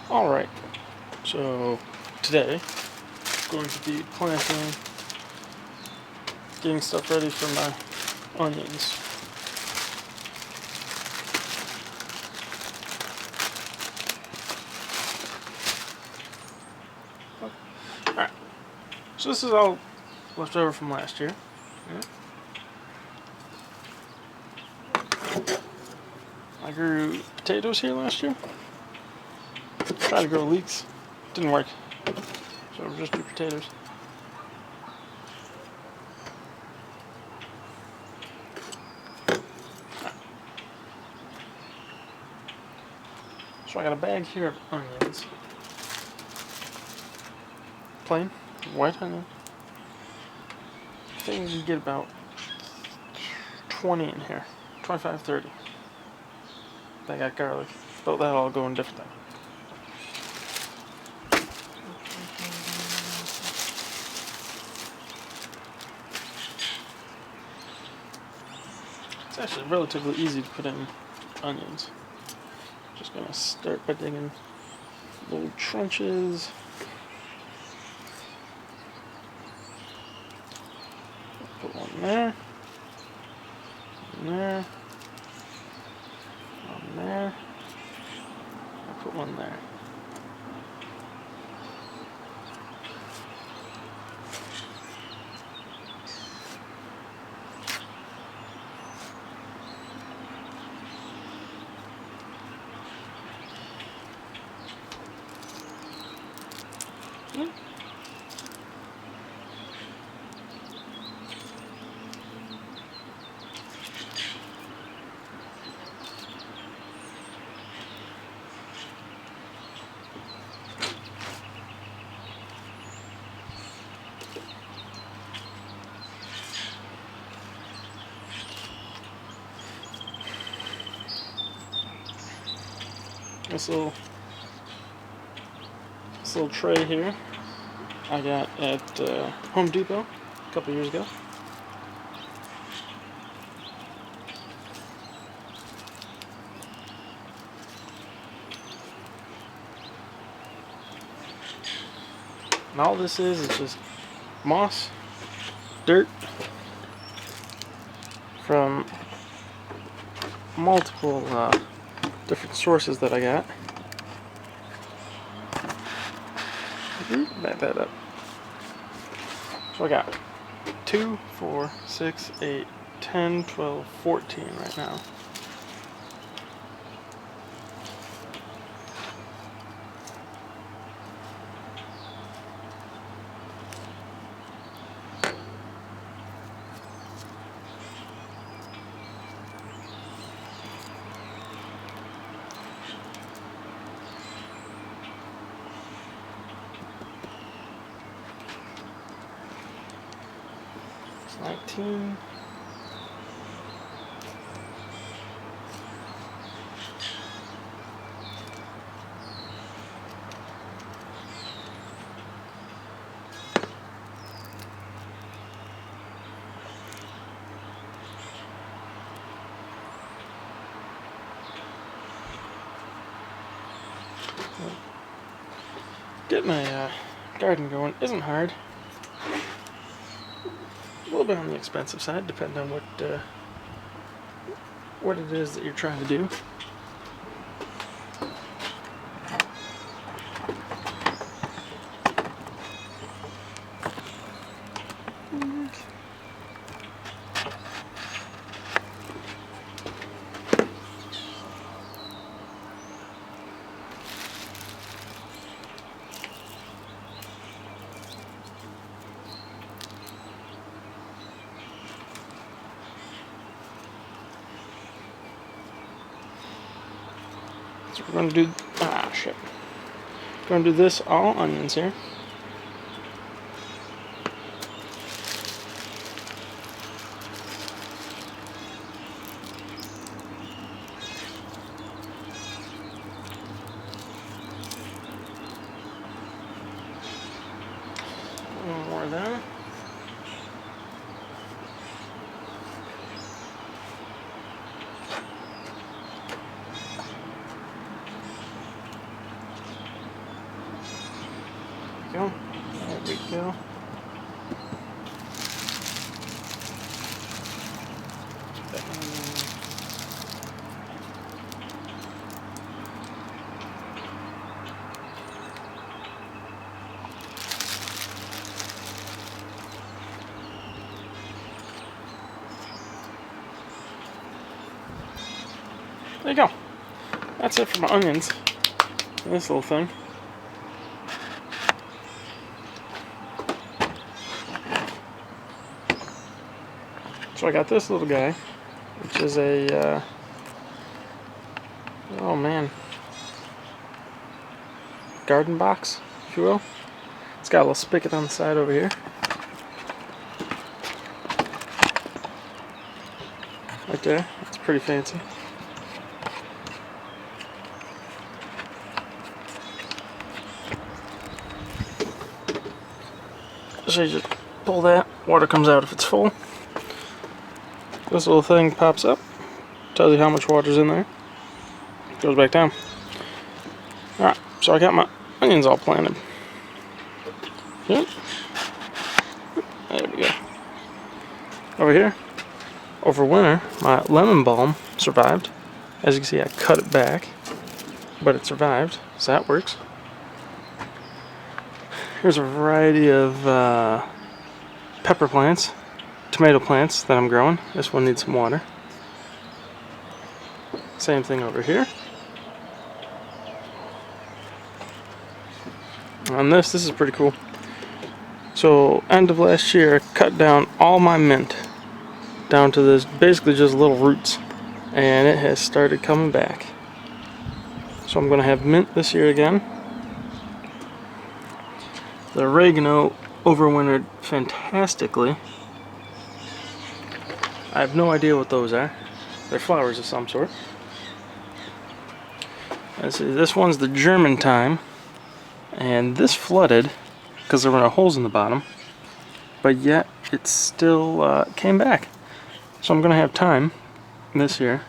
Alright, so today I'm going to be planting, getting stuff ready for my onions. Alright, so this is all left over from last year. I grew potatoes here last year. Tried to grow leeks, didn't work. So we'll just do potatoes. So I got a bag here of onions. Plain, white onion. I think you can get about 20 in here. 25, 30. I got garlic, but that'll all go in different things. It's actually relatively easy to put in onions. Just gonna start by digging little trenches. Put one there, one there, one there. I'll put one there. This little tray here I got at Home Depot a couple years ago. And all this is just moss, dirt from multiple different sources that I got. Back that up. So I got 2, 4, 6, 8, 10, 12, 14 right now. It's 19. Getting a garden going isn't hard. A little bit on the expensive side, depending on what it is that you're trying to do. So we're going to do, going to do this all onions here. One more there. There you go. That's it for my onions. This little thing. So I got this little guy, which is a, oh man, garden box, if you will. It's got a little spigot on the side over here. Right there. It's pretty fancy. So you just pull that, water comes out if it's full. This little thing pops up, tells you how much water's in there, goes back down. Alright, so I got my onions all planted. Yep. There we go. Over here, over winter, my lemon balm survived. As you can see, I cut it back, but it survived, so that works. Here's a variety of pepper plants, tomato plants that I'm growing. This one needs some water. Same thing over here. On this is pretty cool. So, end of last year, I cut down all my mint down to this, basically just little roots, and it has started coming back. So I'm going to have mint this year again. The oregano overwintered fantastically. I have no idea what those are. They're flowers of some sort. Let's see, this one's the German thyme, and this flooded because there were no holes in the bottom, but yet it still came back. So I'm going to have thyme this year,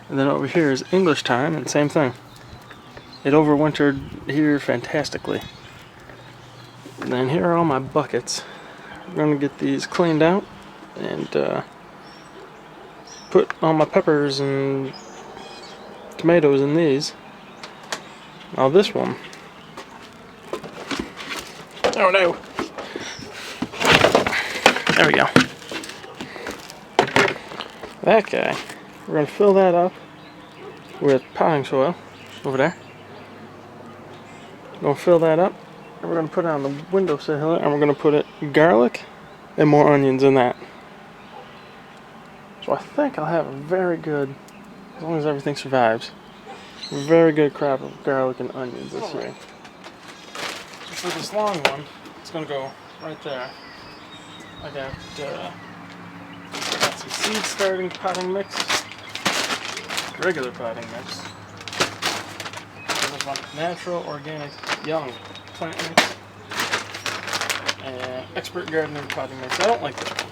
and then over here is English thyme, and same thing. It overwintered here fantastically. And then here are all my buckets. I'm going to get these cleaned out and put all my peppers and tomatoes in these. Now this one. Oh no! There we go. That guy. We're going to fill that up with potting soil over there. We're going to fill that up. And we're going to put it on the windowsill here, and we're going to put it garlic and more onions in that. So I think I'll have a very good, as long as everything survives, very good crop of garlic and onions this year. So for this long one, it's going to go right there. I got some seed starting potting mix, regular potting mix. There's one natural, organic, young plant mix, and expert gardening potting mix. I don't like that one,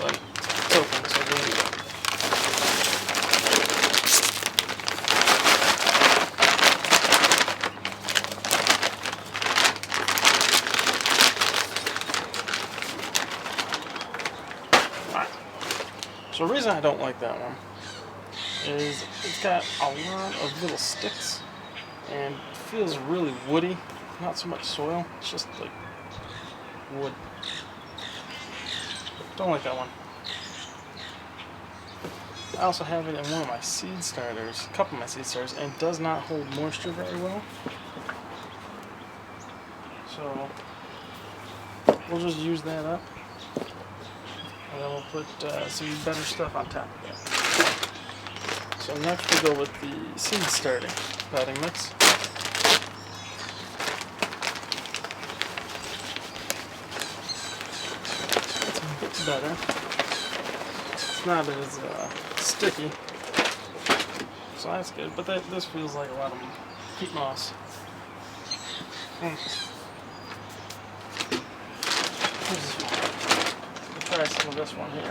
but it's open, so there you go. So the reason I don't like that one is it's got a lot of little sticks and it feels really woody. Not so much soil, it's just like wood. Don't like that one. I also have it in one of my seed starters, a couple of my seed starters, and it does not hold moisture very well. So we'll just use that up. And then we'll put some better stuff on top of that. So next we go with the seed starting potting mix. It's better. It's not as sticky, so that's good. But this feels like a lot of peat moss. Try some of this one here. I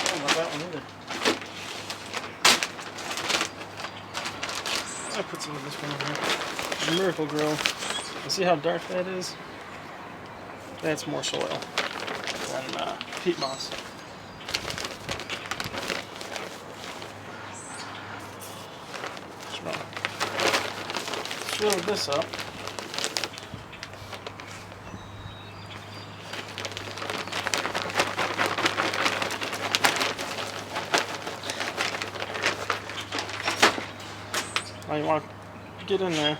don't know that one either. I put some of this one in here. The Miracle Grow. You see how dark that is? That's more soil than peat moss. So, fill this up. Now you want to get in there,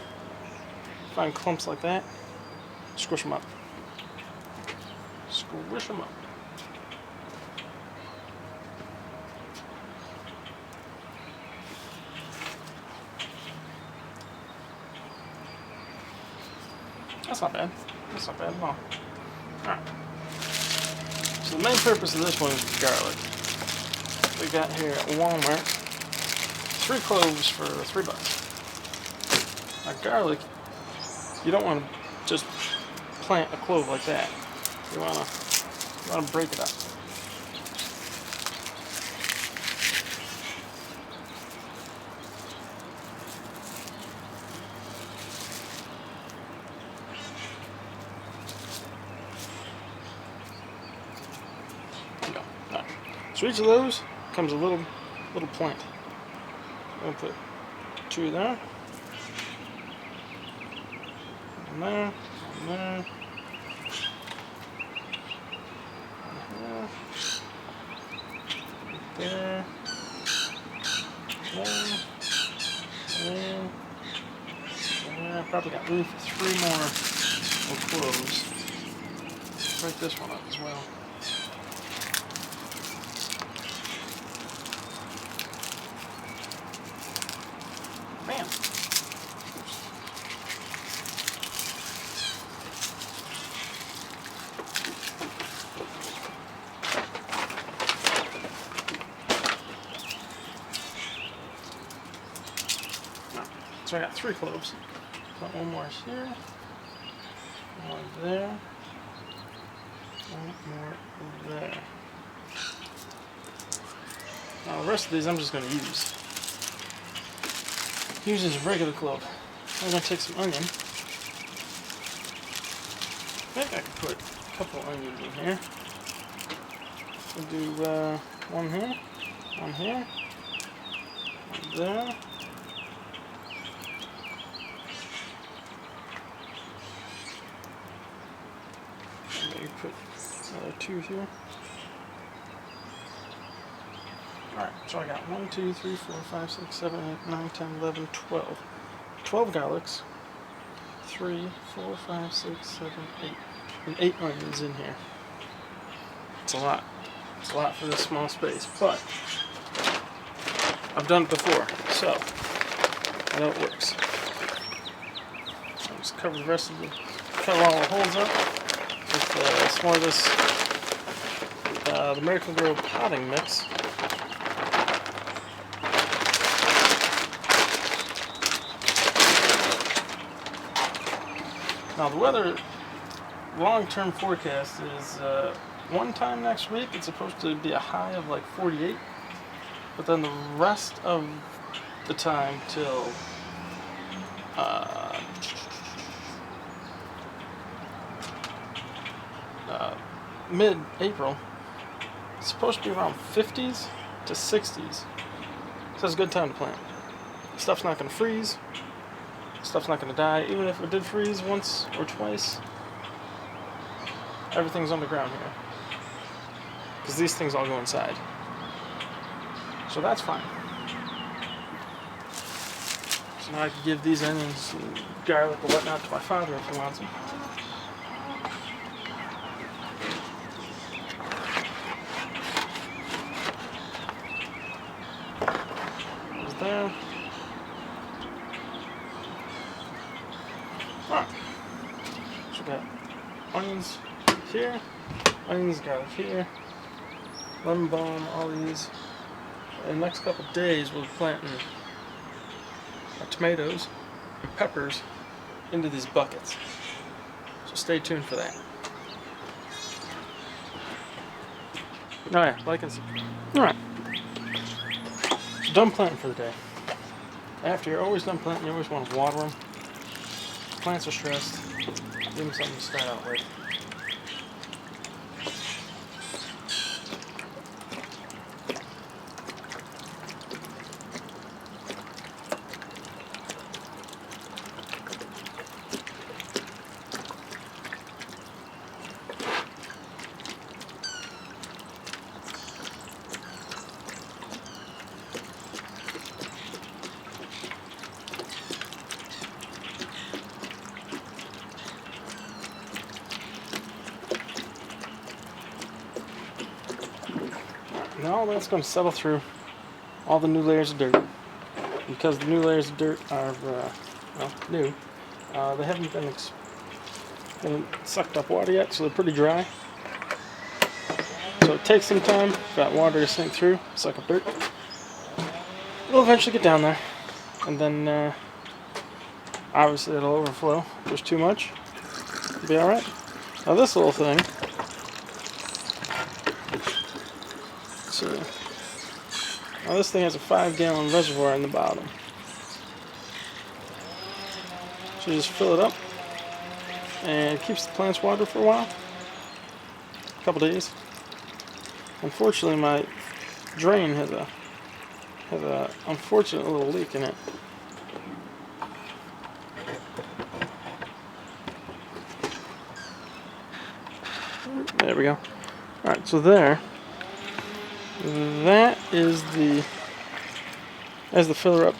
find clumps like that, squish them up. Squish them up. That's not bad. That's not bad at all. Alright. So the main purpose of this one is garlic. We got here at Walmart 3 cloves for $3. Now garlic, you don't want to just plant a clove like that. You want to break it up. There you go. All right. So each of those comes a little plant. I'm gonna put 2 there. One there. One there. There, there. Probably got room for 3 more cloves. Break this one up as well. Bam. So I got 3 cloves. Put 1 more here, 1 there, 1 more there. Now the rest of these I'm just going to use. Use as a regular clove. I'm going to take some onion. I think I could put a couple onions in here. We'll do 1 here, 1 here, 1 there. Maybe put another 2 here. Alright, so I got 1, 2, 3, 4, 5, 6, 7, 8, 9, 10, 11, 12. 12 garlics. 3, 4, 5, 6, 7, 8. And 8 onions in here. It's a lot. It's a lot for this small space, but I've done it before, so I know it works. I'll just cover the rest of the, cover all the holes up with some more of this, the Miracle Grow potting mix. Now the weather long-term forecast is one time next week it's supposed to be a high of like 48, but then the rest of the time till mid-April, it's supposed to be around 50s to 60s. So it's a good time to plant. Stuff's not going to freeze. Stuff's not going to die. Even if it did freeze once or twice, everything's underground here. Because these things all go inside. So that's fine. So now I can give these onions and garlic or whatnot to my father if he wants them. There. Alright. So we got onions here, onions, garlic here, lemon balm, all these. In the next couple of days we'll be planting our tomatoes and peppers into these buckets. So stay tuned for that. Oh yeah, like and subscribe. Alright. Done planting for the day. After you're always done planting, you always want to water them. Plants are stressed. Give them something to start out with. Now that's going to settle through all the new layers of dirt. Because the new layers of dirt are, well, new. They haven't been sucked up water yet, so they're pretty dry. So it takes some time for that water to sink through, suck up dirt. It'll eventually get down there. And then, obviously it'll overflow. If there's too much, it'll be alright. Now this little thing, now this thing has a 5-gallon reservoir in the bottom. So you just fill it up, and it keeps the plants watered for a while, a couple days. Unfortunately, my drain has a unfortunate little leak in it. There we go. All right, so there. That is the filler up